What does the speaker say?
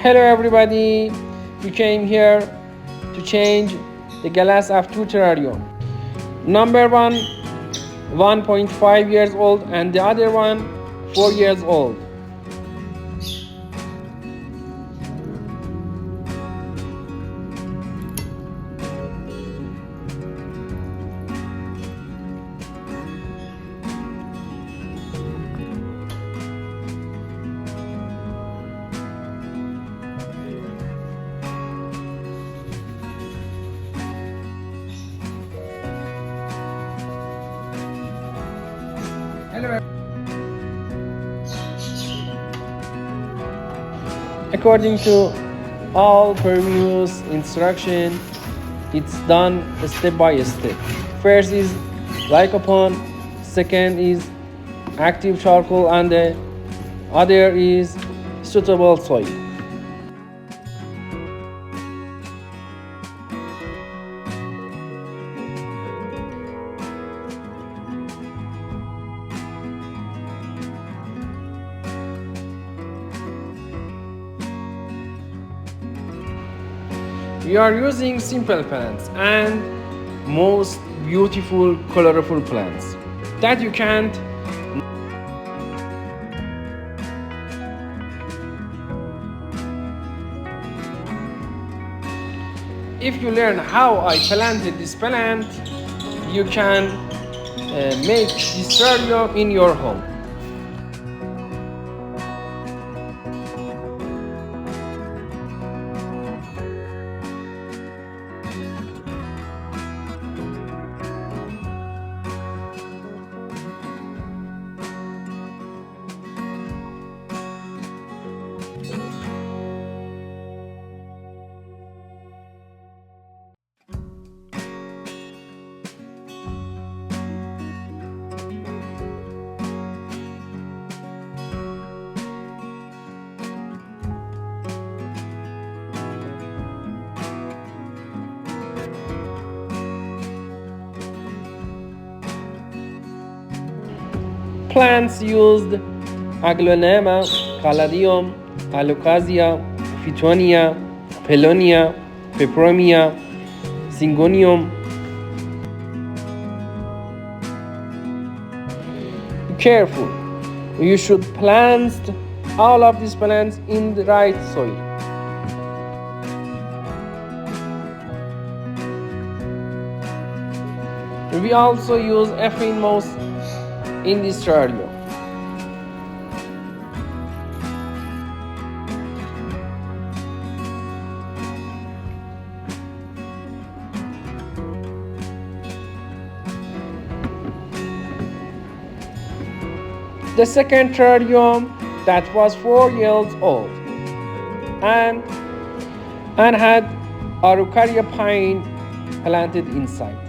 Hello everybody, we came here to change the glass of two terrarium. Number one 1.5 years old and the other one 4 years old. Hello. According to all previous instruction, it's done step by step. First is lycopene, second is active charcoal, and the other is suitable soil. We are using simple plants and most beautiful, colorful plants that you can't. If you learn how I planted this plant, you can make this terrarium in your home. Plants used aglaonema, paludarium, araucaria, phytonia, paulownia, peperomia, syngonium. Be careful. You should plant all of these plants in the right soil. We also use effing moss in this terrarium. The second terrarium that was 4 years old and had araucaria pine planted inside.